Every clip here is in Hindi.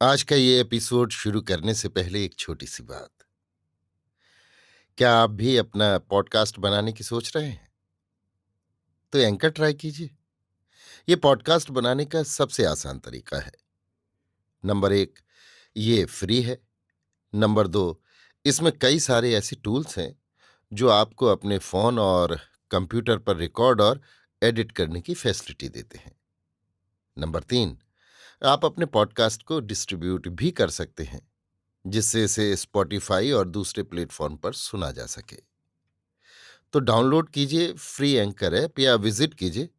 आज का ये एपिसोड शुरू करने से पहले एक छोटी सी बात। क्या आप भी अपना पॉडकास्ट बनाने की सोच रहे हैं? तो एंकर ट्राई कीजिए। ये पॉडकास्ट बनाने का सबसे आसान तरीका है। नंबर 1, ये फ्री है। नंबर 2, इसमें कई सारे ऐसे टूल्स हैं जो आपको अपने फोन और कंप्यूटर पर रिकॉर्ड और एडिट करने की फैसिलिटी देते हैं। नंबर 3, आप अपने पॉडकास्ट को डिस्ट्रीब्यूट भी कर सकते हैं, जिससे इसे स्पॉटिफाई और दूसरे प्लेटफॉर्म पर सुना जा सके। तो डाउनलोड कीजिए फ्री एंकर ऐप या विजिट कीजिए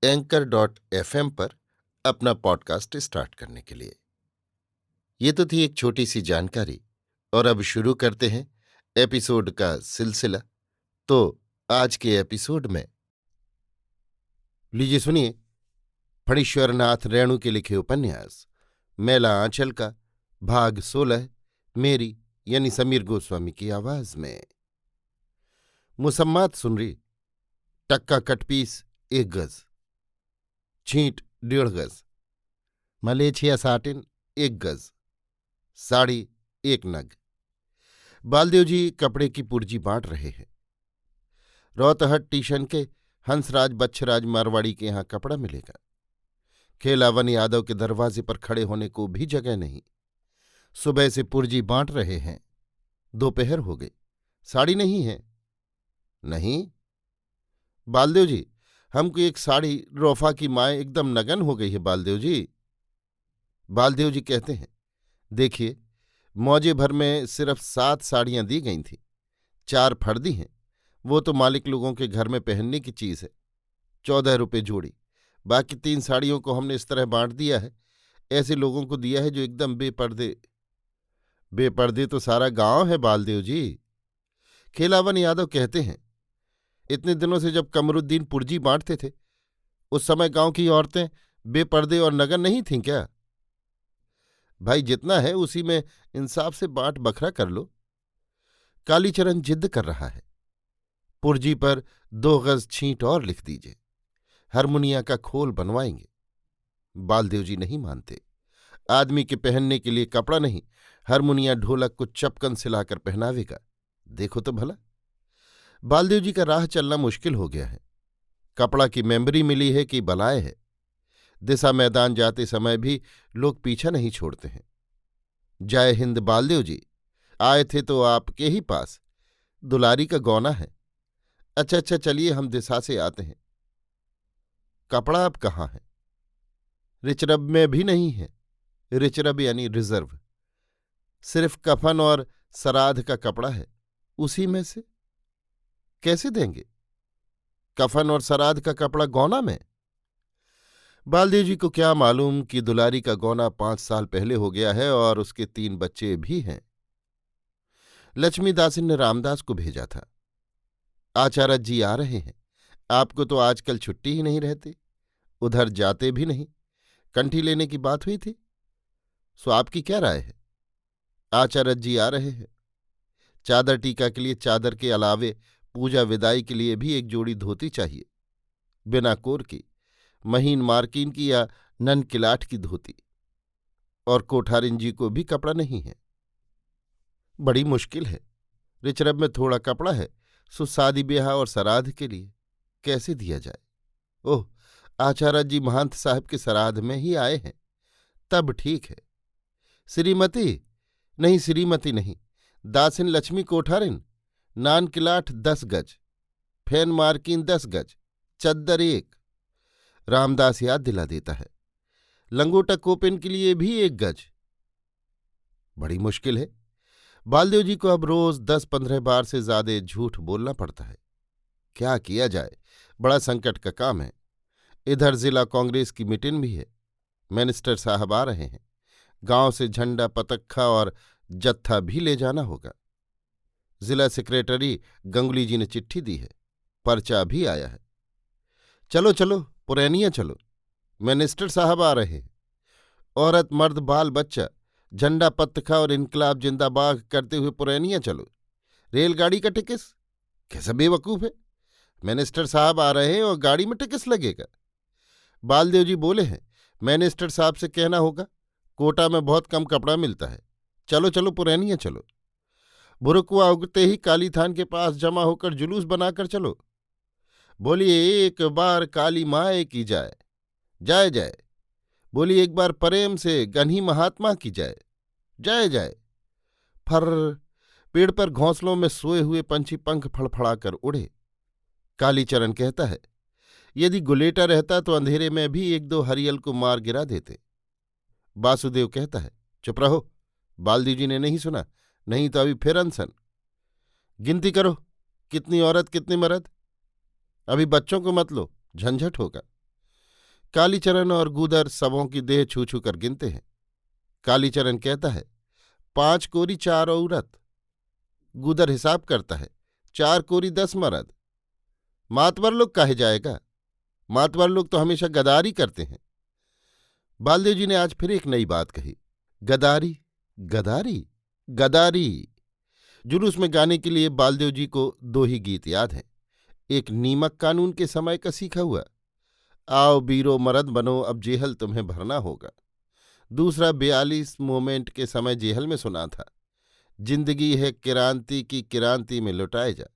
anchor.fm पर अपना पॉडकास्ट स्टार्ट करने के लिए। ये तो थी एक छोटी सी जानकारी, और अब शुरू करते हैं एपिसोड का सिलसिला। तो आज के एपिसोड में लीजिए सुनिए फणीश्वरनाथ रेणु के लिखे उपन्यास मैला आंचल का भाग 16, मेरी यानी समीर गोस्वामी की आवाज में। मुसम्मात सुन रही। टक्का कटपीस 1 गज, छींट 1.5 गज, मलेछिया साटिन 1 गज, साड़ी 1 नग। बालदेव जी कपड़े की पुर्जी बांट रहे हैं। रौतहट स्टेशन के हंसराज बच्छराज मारवाड़ी के यहाँ कपड़ा मिलेगा। खेलावन यादव के दरवाजे पर खड़े होने को भी जगह नहीं। सुबह से पुर्जी बांट रहे हैं, दोपहर हो गई, साड़ी नहीं है। नहीं बालदेव जी, हमको एक साड़ी रोफा की माए एकदम नगन हो गई है बालदेव जी। बालदेव जी कहते हैं, देखिए, मौजे भर में सिर्फ 7 साड़ियां दी गई थीं, 4 फर्दी हैं। वो तो मालिक लोगों के घर में पहनने की चीज है, 14 रुपये जोड़ी। बाकी 3 साड़ियों को हमने इस तरह बांट दिया है, ऐसे लोगों को दिया है जो एकदम बेपर्दे। बेपर्दे तो सारा गांव है बालदेव जी। खेलावन यादव कहते हैं, इतने दिनों से जब कमरुद्दीन पुर्जी बांटते थे, उस समय गांव की औरतें बेपर्दे और नगन नहीं थीं क्या? भाई, जितना है उसी में इंसाफ से बांट बखरा कर लो। कालीचरण जिद कर रहा है, पुर्जी पर 2 गज छींट और लिख दीजिए, हारमोनिया का खोल बनवाएंगे। बालदेव जी नहीं मानते। आदमी के पहनने के लिए कपड़ा नहीं, हारमोनिया ढोलक को चपकन सिलाकर पहनावेगा। देखो तो भला। बालदेव जी का राह चलना मुश्किल हो गया है। कपड़ा की मेमोरी मिली है कि बलाए है। दिशा मैदान जाते समय भी लोग पीछा नहीं छोड़ते हैं। जय हिंद बालदेव जी, आए थे तो आपके ही पास। दुलारी का गौना है। अच्छा अच्छा, चलिए हम दिशा से आते हैं। कपड़ा अब कहाँ है? रिचरब में भी नहीं है। रिचरब यानी रिजर्व। सिर्फ कफन और सराध का कपड़ा है, उसी में से कैसे देंगे? कफन और सराध का कपड़ा गौना में? बालदेव जी को क्या मालूम कि दुलारी का गौना 5 साल पहले हो गया है और उसके 3 बच्चे भी हैं। लक्ष्मीदासिन ने रामदास को भेजा था, आचार्य जी आ रहे हैं, आपको तो आजकल छुट्टी ही नहीं रहती, उधर जाते भी नहीं। कंठी लेने की बात हुई थी, सो आपकी क्या राय है? आचार्य जी आ रहे हैं। चादर टीका के लिए चादर के अलावे पूजा विदाई के लिए भी एक जोड़ी धोती चाहिए, बिना कोर की, महीन मार्किन की या नन किलाठ की धोती। और कोठारिन जी को भी कपड़ा नहीं है। बड़ी मुश्किल है। रिचरब में थोड़ा कपड़ा है, सो शादी ब्याह और सराध के लिए कैसे दिया जाए? ओह, आचार्य जी महंत साहब के सराध में ही आए हैं, तब ठीक है। श्रीमती नहीं, श्रीमती नहीं, दासिन लक्ष्मी कोठारिन। नान किलाठ 10 गज, फैन मार्किन 10 गज, चद्दर 1। रामदास याद दिला देता है, लंगोटा कोपिन के लिए भी 1 गज। बड़ी मुश्किल है। बालदेव जी को अब रोज 10-15 बार से ज्यादा झूठ बोलना पड़ता है। क्या किया जाए, बड़ा संकट का काम है। इधर जिला कांग्रेस की मीटिंग भी है, मिनिस्टर साहब आ रहे हैं। गांव से झंडा पतक्खा और जत्था भी ले जाना होगा। जिला सेक्रेटरी गंगुली जी ने चिट्ठी दी है, पर्चा भी आया है। चलो चलो पुरैनिया चलो, मिनिस्टर साहब आ रहे हैं। औरत मर्द बाल बच्चा झंडा पतखा और इनकलाब जिंदाबाद करते हुए पुरैनिया चलो। रेलगाड़ी का टिकस? कैसा बेवकूफ है, मिनिस्टर साहब आ रहे हैं और गाड़ी में टिकस लगेगा। बालदेव जी बोले हैं, मिनिस्टर साहब से कहना होगा कोटा में बहुत कम कपड़ा मिलता है। चलो चलो पुरैनिया चलो। बुरुकुआ उगते ही काली थान के पास जमा होकर जुलूस बनाकर चलो। बोलिए एक बार काली माए की जाए, जाए जाए। बोलिए एक बार प्रेम से गन्ही महात्मा की जाए, जाए जाए। फर पेड़ पर घोंसलों में सोए हुए पंछी पंख फड़फड़ाकर उड़े। कालीचरण कहता है, यदि गुलेटा रहता तो अंधेरे में भी एक दो हरियल को मार गिरा देते। वासुदेव कहता है, चुप रहो, बालदी जी ने नहीं सुना, नहीं तो अभी फिर अनशन। गिनती करो, कितनी औरत कितने मर्द। अभी बच्चों को मत लो, झंझट होगा। कालीचरण और गूदर सबों की देह छू छू कर गिनते हैं। कालीचरण कहता है, 5 कोरी 4 औरत। गूदर हिसाब करता है, 4 कोरी 10 मर्द। मातवर लोग काहे जाएगा, मातवर लोग तो हमेशा गदारी करते हैं। बालदेव जी ने आज फिर एक नई बात कही, गदारी गदारी गदारी। जुलूस में गाने के लिए बालदेव जी को 2 ही गीत याद हैं। एक नीमक कानून के समय का सीखा हुआ, आओ बीरो मरद बनो अब जेहल तुम्हें भरना होगा। दूसरा 42 मोमेंट के समय जेहल में सुना था, जिंदगी है किरांती की किरांती में लुटाए जा।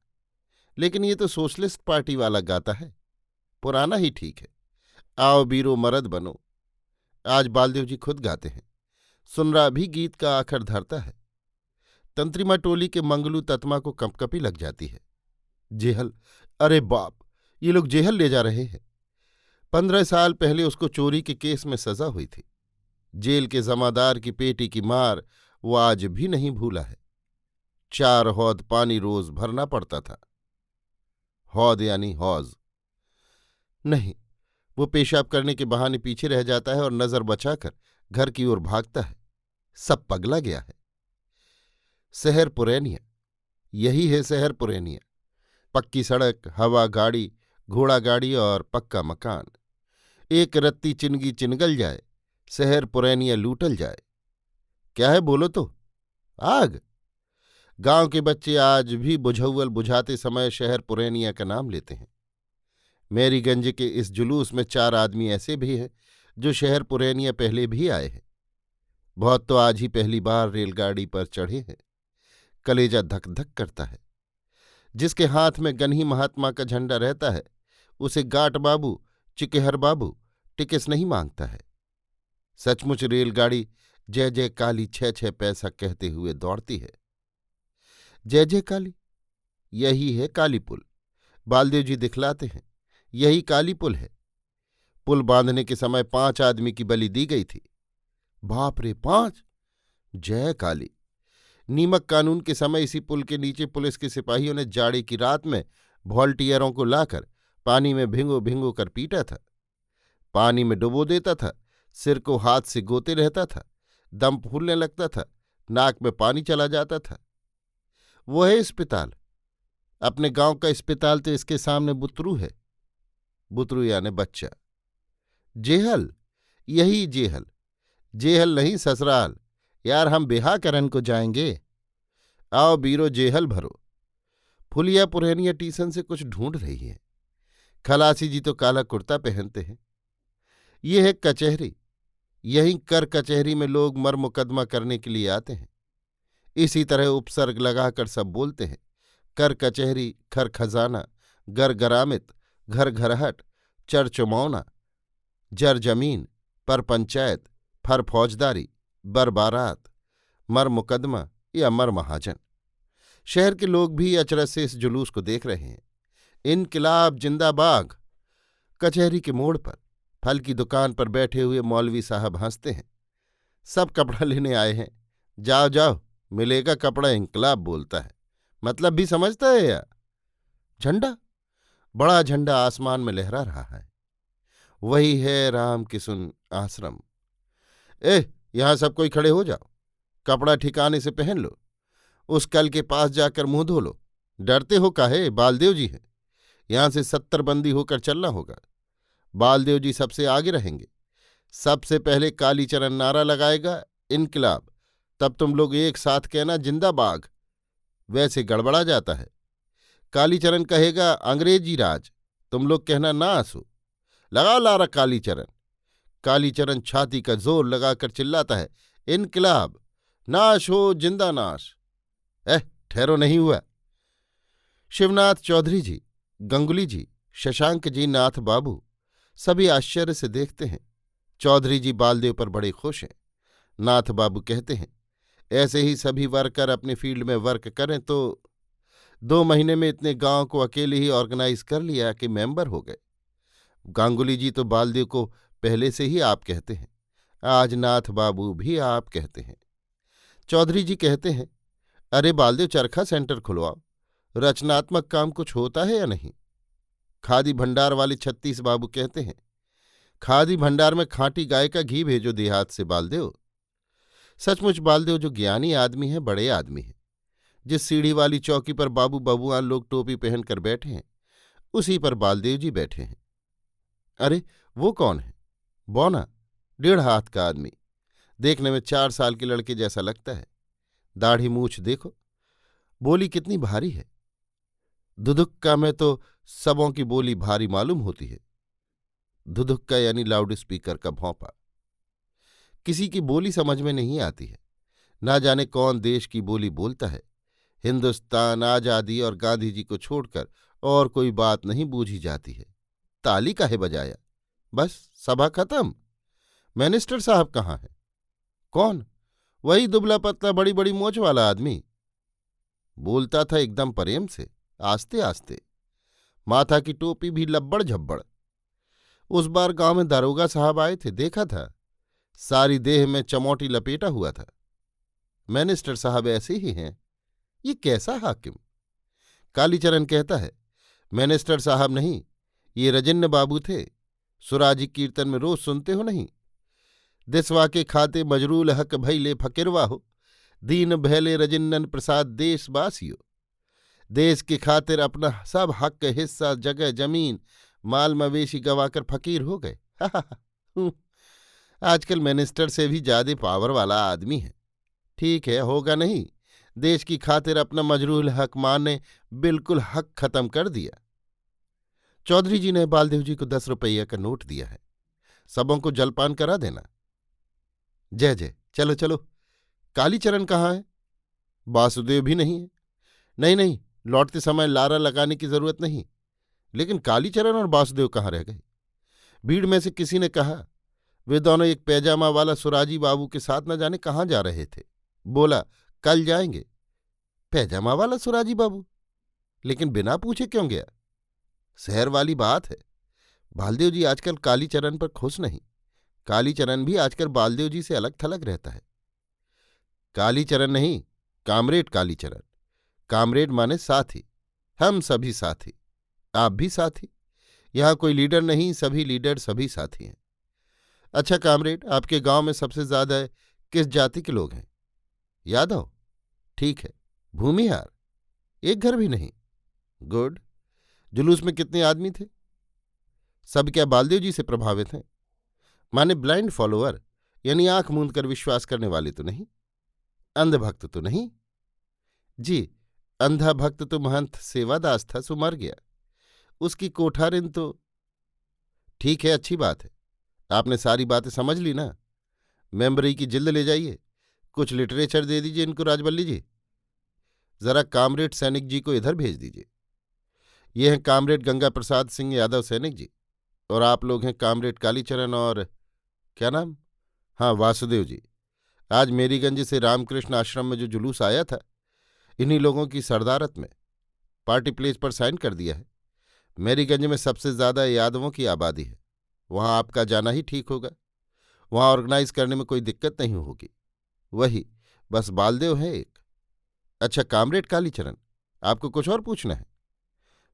लेकिन ये तो सोशलिस्ट पार्टी वाला गाता है, पुराना ही ठीक है। आओ बीरो मरद बनो आज बालदेव जी खुद गाते हैं। सुनरा भी गीत का आखर धरता है। तंत्रिमा टोली के मंगलू तत्मा को कंपकपी लग जाती है। जेहल, अरे बाप, ये लोग जेहल ले जा रहे हैं। 15 साल पहले उसको चोरी के केस में सजा हुई थी। जेल के जमादार की पेटी की मार वो आज भी नहीं भूला है। 4 हौद पानी रोज भरना पड़ता था। हौद यानी हौज नहीं, वो पेशाब करने के बहाने पीछे रह जाता है और नजर बचाकर घर की ओर भागता है। सब पगला गया है। शहर पुरैनिया, यही है शहर पुरैनिया। पक्की सड़क, हवा गाड़ी, घोड़ा गाड़ी और पक्का मकान। एक रत्ती चिनगी चिनगल जाए, शहर पुरैनिया लूटल जाए। क्या है बोलो तो? आग। गांव के बच्चे आज भी बुझौल बुझाते समय शहर पुरैनिया का नाम लेते हैं। मैरीगंज के इस जुलूस में 4 आदमी ऐसे भी हैं जो शहर पुरैनिया पहले भी आए हैं। बहुत तो आज ही पहली बार रेलगाड़ी पर चढ़े हैं। कलेजा धक धक करता है। जिसके हाथ में गन्ही महात्मा का झंडा रहता है उसे गाट बाबू, चिकेहर बाबू टिकस नहीं मांगता है। सचमुच रेलगाड़ी जय जय काली 6-6 पैसा कहते हुए दौड़ती है। जय जय काली, यही है काली पुल। बालदेव जी दिखलाते हैं, यही काली पुल है। पुल बांधने के समय 5 आदमी की बलि दी गई थी। बाप रे, 5! जय काली। नीमक कानून के समय इसी पुल के नीचे पुलिस के सिपाहियों ने जाड़े की रात में वॉल्टियरों को लाकर पानी में भिंगो भिंगो कर पीटा था। पानी में डुबो देता था, सिर को हाथ से गोते रहता था, दम फूलने लगता था, नाक में पानी चला जाता था। वो है अस्पताल। अपने गांव का अस्पताल तो इसके सामने बुतरू है। बुतरू यानी बच्चा। जेहल, यही जेहल। जेहल नहीं ससुराल। यार हम बिहा करन को जाएंगे। आओ बीरो जेहल भरो। फुलिया पुरैनिया टीसन से कुछ ढूंढ रही है। खलासी जी तो काला कुर्ता पहनते हैं। ये है कचहरी। यहीं कर कचहरी में लोग मर मुकदमा करने के लिए आते हैं। इसी तरह उपसर्ग लगाकर सब बोलते हैं। कर कचहरी, खर खजाना, गर गरामित, घर घरहट, चर चुमौना, जर जमीन, पर पंचायत, फर फौजदारी, बर बारात, मर मुकदमा या मर महाजन। शहर के लोग भी अचरज से इस जुलूस को देख रहे हैं। इनकिलाब जिंदाबाग। कचहरी के मोड़ पर फल की दुकान पर बैठे हुए मौलवी साहब हंसते हैं। सब कपड़ा लेने आए हैं। जाओ जाओ, मिलेगा कपड़ा। इनकलाब बोलता है, मतलब भी समझता है या? झंडा, बड़ा झंडा आसमान में लहरा रहा है। वही है राम किसुन आश्रम। यहां सब कोई खड़े हो जाओ। कपड़ा ठिकाने से पहन लो। उस कल के पास जाकर मुंह धो लो। डरते हो काहे? बालदेव जी हैं। यहां से 70 बंदी होकर चलना होगा। बालदेव जी सबसे आगे रहेंगे। सबसे पहले कालीचरण नारा लगाएगा, इनकलाब। तब तुम लोग एक साथ कहना जिंदाबाग। वैसे गड़बड़ा जाता है। कालीचरण कहेगा अंग्रेजी राज। तुम लोग कहना ना आंसू। लगाओ लारा कालीचरण। कालीचरण छाती का जोर लगाकर चिल्लाता है, इनकलाब! नाश हो, जिंदा नाश! ठहरो, नहीं हुआ। शिवनाथ चौधरी जी, गंगुली जी, शशांक जी, नाथ बाबू सभी आश्चर्य से देखते हैं। चौधरी जी बालदेव पर बड़े खुश हैं। नाथ बाबू कहते हैं, ऐसे ही सभी वर्कर अपने फील्ड में वर्क करें तो 2 महीने में इतने गांव को अकेले ही ऑर्गेनाइज कर लिया कि मेंबर हो गए। गांगुली जी तो बालदेव को पहले से ही आप कहते हैं, आज नाथ बाबू भी आप कहते हैं। चौधरी जी कहते हैं, अरे बालदेव, चरखा सेंटर खुलवाओ, रचनात्मक काम कुछ होता है या नहीं। खादी भंडार वाले 36 बाबू कहते हैं, खादी भंडार में खांटी गाय का घी भेजो देहात से बालदेव। सचमुच बालदेव जो ज्ञानी आदमी है, बड़े आदमी है। जिस सीढ़ी वाली चौकी पर बाबू बबुआन लोग टोपी पहनकर बैठे हैं, उसी पर बालदेव जी बैठे हैं। अरे वो कौन है? बौना, 1.5 हाथ का आदमी, देखने में 4 साल के लड़के जैसा लगता है। दाढ़ी मूछ देखो, बोली कितनी भारी है। धुधुक्का में तो सबों की बोली भारी मालूम होती है। धुधुक्का यानी लाउड स्पीकर का भौंपा। किसी की बोली समझ में नहीं आती है। ना जाने कौन देश की बोली बोलता है। हिंदुस्तान, आजादी और गांधी जी को छोड़कर और कोई बात नहीं बूझी जाती है। ताली काहे बजाया? बस सभा खत्म। मिनिस्टर साहब कहाँ हैं? कौन? वही दुबला पतला बड़ी बड़ी मोच वाला आदमी। बोलता था एकदम प्रेम से, आस्ते आस्ते। माथा की टोपी भी लब्बड़ झब्बड़। उस बार गांव में दारोगा साहब आए थे, देखा था। सारी देह में चमोटी लपेटा हुआ था। मिनिस्टर साहब ऐसे ही हैं। ये कैसा हाकिम? कालीचरण कहता है, मिनिस्टर साहब नहीं, ये रजिन्न बाबू थे। सुराजी कीर्तन में रोज सुनते हो नहीं? दिसवा के खाते मजरूल हक भैले फकिरवा हो, दीन भैले रजिन्नन प्रसाद देश बासियो। देश की खातिर अपना सब हक, हिस्सा, जगह, जमीन, माल मवेशी गवाकर फकीर हो गए। आजकल मिनिस्टर से भी ज्यादा पावर वाला आदमी है। ठीक है, होगा नहीं। देश की खातिर अपना मजरूल हक माने बिल्कुल हक खत्म कर दिया। चौधरी जी ने बालदेव जी को 10 रुपये का नोट दिया है। सबों को जलपान करा देना। जय जय, चलो चलो। कालीचरण कहाँ है? वासुदेव भी नहीं है। नहीं नहीं, लौटते समय लारा लगाने की जरूरत नहीं। लेकिन कालीचरण और वासुदेव कहाँ रह गए? भीड़ में से किसी ने कहा, वे दोनों एक पैजामा वाला सुराजी बाबू के साथ न जाने कहाँ जा रहे थे। बोला, कल जाएंगे। पैजामा वाला सुराजी बाबू? लेकिन बिना पूछे क्यों गया? शहर वाली बात है। बालदेव जी आजकल कालीचरण पर खुश नहीं। कालीचरण भी आजकल बालदेव जी से अलग थलग रहता है। कालीचरण नहीं, कामरेड कालीचरण। कामरेड माने साथी। हम सभी साथी, आप भी साथी। यहां कोई लीडर नहीं, सभी लीडर सभी साथी हैं। अच्छा कामरेड, आपके गांव में सबसे ज्यादा किस जाति के लोग हैं? यादव? ठीक है। भूमिहार? एक घर भी नहीं। गुड। जुलूस में कितने आदमी थे? सब क्या बालदेव जी से प्रभावित हैं? माने ब्लाइंड फॉलोअर, यानी आंख मूंद कर विश्वास करने वाले तो नहीं? अंधभक्त तो नहीं? जी, अंधा भक्त तो महंत सेवादास था, सो मर गया। उसकी कोठारिन तो। ठीक है, अच्छी बात है। आपने सारी बातें समझ ली ना? मेंबरी की जिल्द ले जाइए। कुछ लिटरेचर दे दीजिए इनको। राजबल्ली जी, जरा कामरेड सैनिक जी को इधर भेज दीजिए। ये हैं कामरेड गंगा प्रसाद सिंह यादव सैनिक जी, और आप लोग हैं कामरेड कालीचरण और क्या नाम? हाँ, वासुदेव जी। आज मेरीगंज से रामकृष्ण आश्रम में जो जुलूस आया था, इन्हीं लोगों की सरदारत में पार्टी प्लेस पर साइन कर दिया है। मेरीगंज में सबसे ज्यादा यादवों की आबादी है। वहां आपका जाना ही ठीक होगा। वहां ऑर्गेनाइज करने में कोई दिक्कत नहीं होगी। वही बस बालदेव है एक। अच्छा कामरेड कालीचरण, आपको कुछ और पूछना है?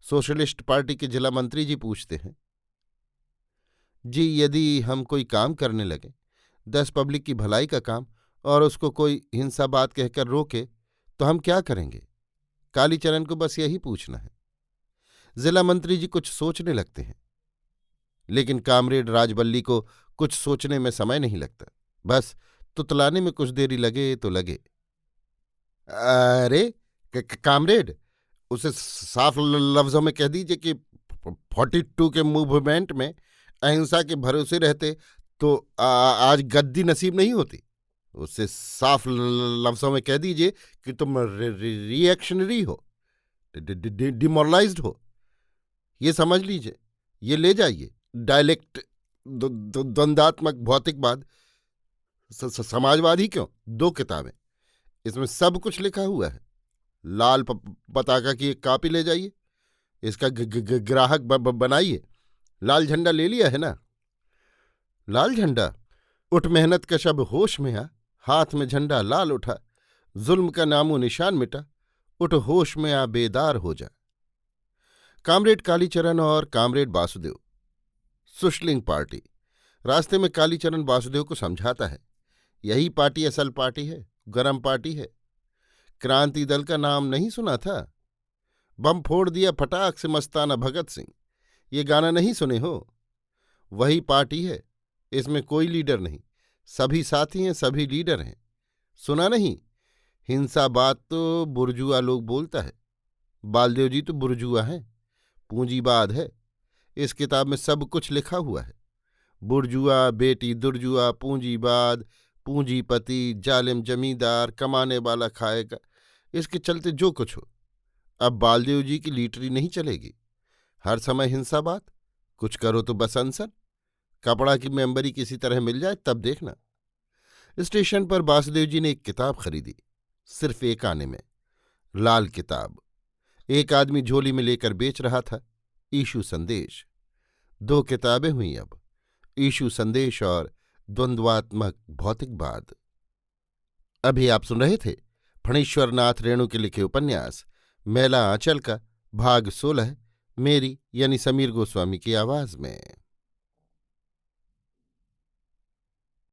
सोशलिस्ट पार्टी के जिला मंत्री जी पूछते हैं। जी, यदि हम कोई काम करने लगे, 10 पब्लिक की भलाई का काम, और उसको कोई हिंसा बात कहकर रोके, तो हम क्या करेंगे? कालीचरण को बस यही पूछना है। जिला मंत्री जी कुछ सोचने लगते हैं। लेकिन कामरेड राजबल्ली को कुछ सोचने में समय नहीं लगता। बस तुतलाने में कुछ देरी लगे तो लगे। अरे कामरेड, उसे साफ लफ्जों में कह दीजिए कि 42 के मूवमेंट में अहिंसा के भरोसे रहते तो आज गद्दी नसीब नहीं होती। उससे साफ लफ्जों में कह दीजिए कि तुम रिएक्शनरी हो, डिमोरलाइज्ड हो। ये समझ लीजिए, ये ले जाइए। डायलेक्ट, द्वंद्वात्मक भौतिकवाद, समाजवाद ही क्यों, 2 किताबें, इसमें सब कुछ लिखा हुआ है। लाल पताका की एक कॉपी ले जाइए, इसका ग्राहक बनाइए। लाल झंडा ले लिया है ना? लाल झंडा, उठ मेहनत का शब होश में आ, हाथ में झंडा लाल उठा, जुल्म का नामो निशान मिटा, उठ होश में आ बेदार हो जा। कामरेड कालीचरण और कामरेड वासुदेव, सुशलिंग पार्टी। रास्ते में कालीचरण वासुदेव को समझाता है, यही पार्टी असल पार्टी है, गरम पार्टी है। क्रांति दल का नाम नहीं सुना था? बम फोड़ दिया फटाक से मस्ताना भगत सिंह, ये गाना नहीं सुने हो? वही पार्टी है, इसमें कोई लीडर नहीं, सभी साथी हैं, सभी लीडर हैं। सुना नहीं? हिंसाबाद तो बुर्जुआ लोग बोलता है, बालदेव जी तो बुर्जुआ हैं, पूंजीवाद है। इस किताब में सब कुछ लिखा हुआ है। बुर्जुआ, बेटी दुर्जुआ, पूंजीवाद, पूंजीपति, जालिम जमींदार, कमाने वाला खाएगा, इसके चलते जो कुछ हो। अब बालदेव जी की लीटरी नहीं चलेगी, हर समय हिंसाबाद, कुछ करो तो बस अनशन। कपड़ा की मेंबरी किसी तरह मिल जाए तब देखना। स्टेशन पर वासुदेव जी ने एक किताब खरीदी, सिर्फ 1 आने में, लाल किताब। एक आदमी झोली में लेकर बेच रहा था, ईशु संदेश। 2 किताबें हुई अब, ईशु संदेश और द्वंद्वात्मक भौतिकवाद। अभी आप सुन रहे थे फणीश्वर नाथ रेणु के लिखे उपन्यास मैला आंचल का भाग 16, मेरी यानी समीर गोस्वामी की आवाज में।